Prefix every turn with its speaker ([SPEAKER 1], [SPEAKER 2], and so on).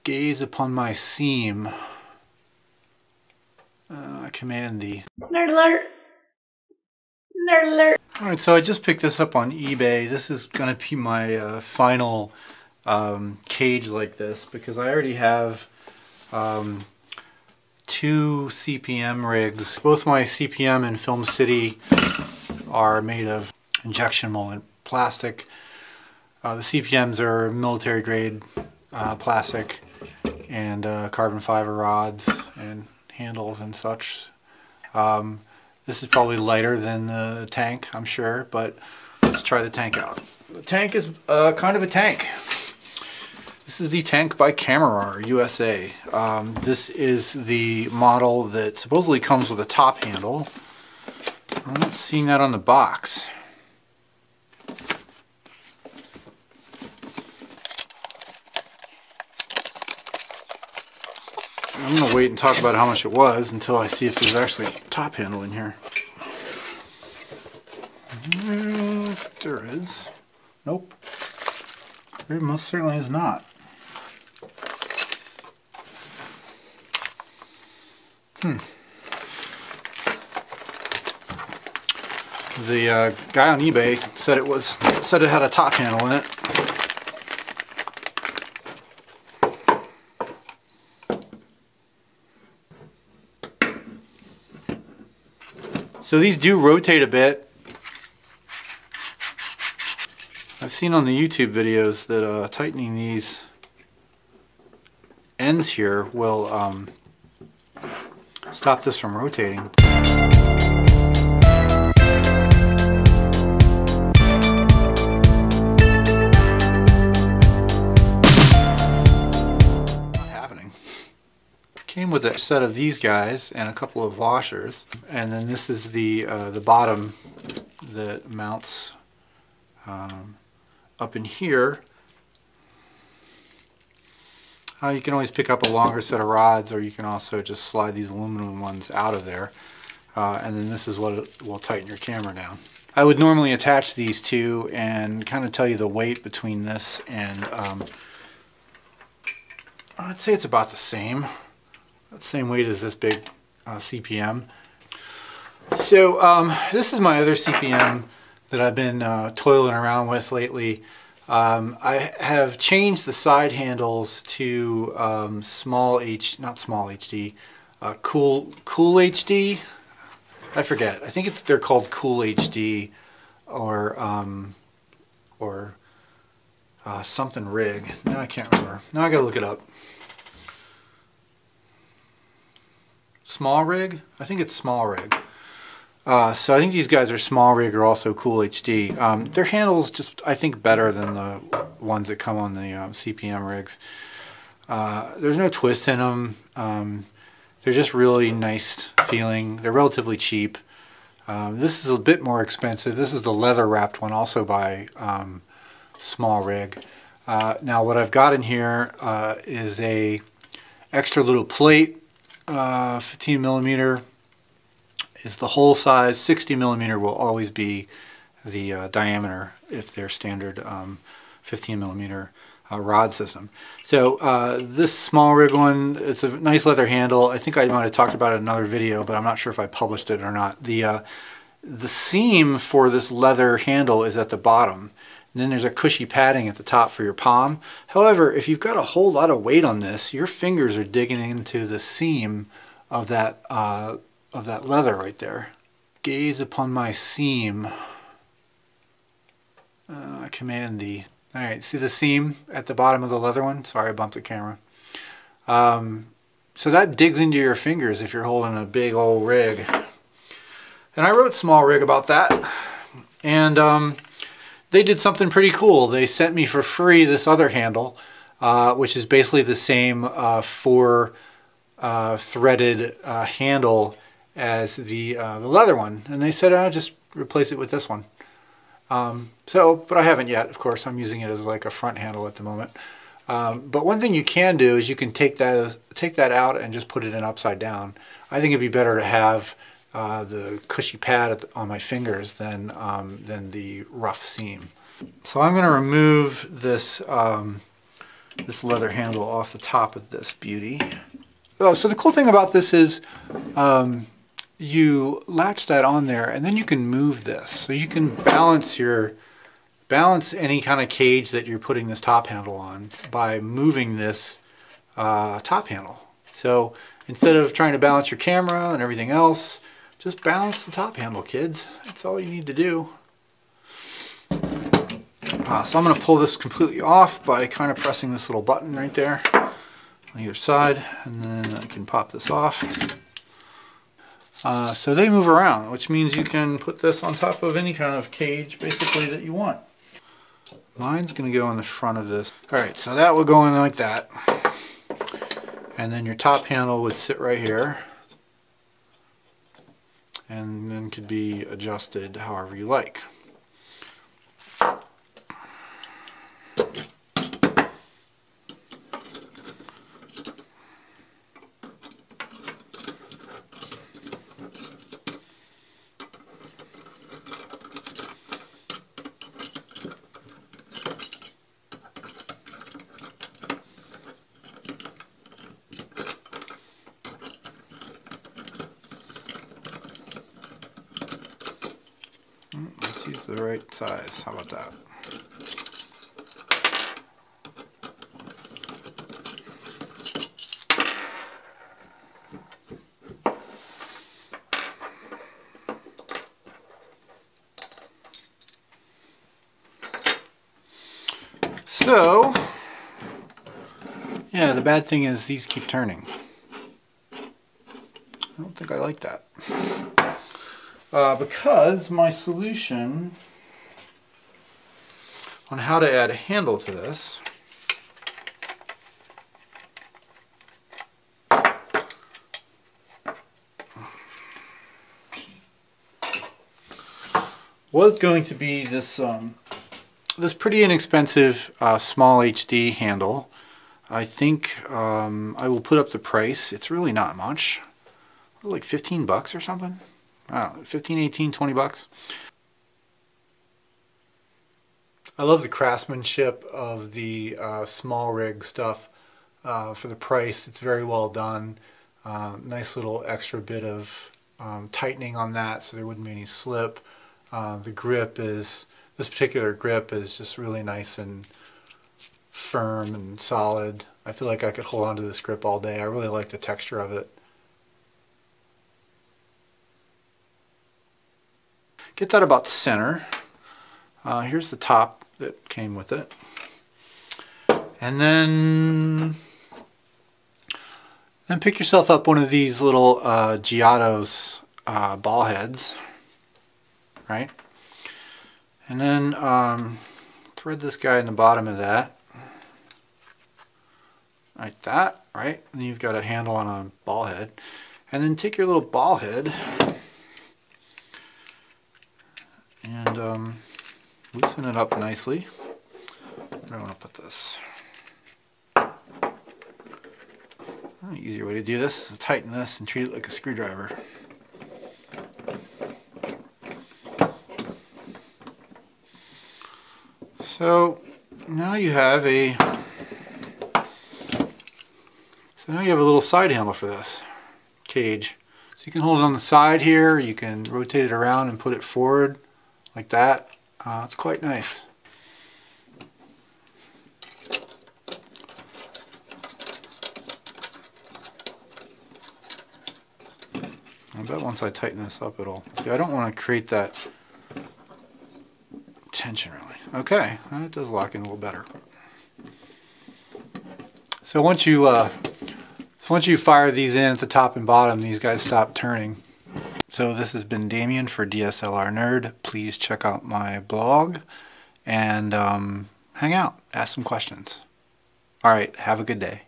[SPEAKER 1] Gaze upon my seam. Command D.
[SPEAKER 2] Nerd alert. Nerd alert.
[SPEAKER 1] Alright, so I just picked this up on eBay. This is going to be my final cage like this, because I already have 2 CPM rigs. Both my CPM and Film City are made of injection molded plastic. The CPMs are military grade plastic and carbon fiber rods and handles and such. This is probably lighter than the tank, I'm sure, but let's try the tank out. The tank is kind of a tank. This is the tank by Kamerar, USA. This is the model that supposedly comes with a top handle. I'm not seeing that on the box. I'm going to wait and talk about how much it was until I see if there's actually a top handle in here. There is. Nope. There most certainly is not. The guy on eBay said it had a top handle in it. So these do rotate a bit. I've seen on the YouTube videos that tightening these ends here will stop this from rotating. Not happening. Came with a set of these guys and a couple of washers, and then this is the bottom that mounts up in here. You can always pick up a longer set of rods, or you can also just slide these aluminum ones out of there, and then this is what will tighten your camera down. I would normally attach these two and kind of tell you the weight between this and I'd say it's about the same weight as this big CPM. So this is my other CPM that I've been toiling around with lately. I have changed the side handles to Cool HD. I forget. I think they're called Cool HD or something rig. No, I can't remember. Now I gotta look it up. Small rig? I think it's small rig. So I think these guys are small rig or also Cool HD. Their handles just, I think, better than the ones that come on the CPM rigs. There's no twist in them. They're just really nice feeling. They're relatively cheap. This is a bit more expensive. This is the leather wrapped one, also by Small Rig. Now what I've got in here is a extra little plate, 15 millimeter. Is the whole size. 60 millimeter will always be the diameter if they're standard 15 millimeter rod system. So this Small Rig one, it's a nice leather handle. I think I might have talked about it in another video, but I'm not sure if I published it or not. The seam for this leather handle is at the bottom, and then there's a cushy padding at the top for your palm. However, if you've got a whole lot of weight on this, your fingers are digging into the seam of that leather right there. Gaze upon my seam. Command D. Alright, see the seam at the bottom of the leather one? Sorry, I bumped the camera. So that digs into your fingers if you're holding a big old rig. And I wrote Small Rig about that. And they did something pretty cool. They sent me for free this other handle, which is basically the same 4 threaded handle as the leather one, and they said, "I'll just replace it with this one." But I haven't yet. Of course, I'm using it as like a front handle at the moment. But one thing you can do is you can take that out and just put it in upside down. I think it'd be better to have the cushy pad on my fingers than the rough seam. So I'm going to remove this this leather handle off the top of this beauty. Oh, so the cool thing about this is you latch that on there and then you can move this. So you can balance any kind of cage that you're putting this top handle on by moving this top handle. So instead of trying to balance your camera and everything else, just balance the top handle, kids. That's all you need to do. So I'm going to pull this completely off by kind of pressing this little button right there on either side, and then I can pop this off. So they move around, which means you can put this on top of any kind of cage basically that you want. Mine's going to go on the front of this. Alright, so that would go in like that. And then your top handle would sit right here. And then could be adjusted however you like. Let's use the right size. How about that? So, yeah, the bad thing is these keep turning. I don't think I like that. Because my solution on how to add a handle to this was going to be this this pretty inexpensive small HD handle. I think I will put up the price. It's really not much. Like 15 bucks or something. I don't know, 15, 18, 20 bucks. I love the craftsmanship of the small rig stuff. For the price, it's very well done. Nice little extra bit of tightening on that so there wouldn't be any slip. The grip is, this particular grip is just really nice and firm and solid. I feel like I could hold on to this grip all day. I really like the texture of it. Get that about center. Here's the top that came with it. And then pick yourself up one of these little Giotto's ball heads, right? And then thread this guy in the bottom of that, like that, right? And you've got a handle on a ball head. And then take your little ball head and loosen it up nicely. Where do I want to put this? An easier way to do this is to tighten this and treat it like a screwdriver. So now you have a little side handle for this cage. So you can hold it on the side here, you can rotate it around and put it forward like that. It's quite nice. I bet once I tighten this up it'll, see, I don't want to create that tension really. Okay, it does lock in a little better. So once you fire these in at the top and bottom, these guys stop turning. So this has been Damien for DSLR Nerd. Please check out my blog and hang out, ask some questions. All right, have a good day.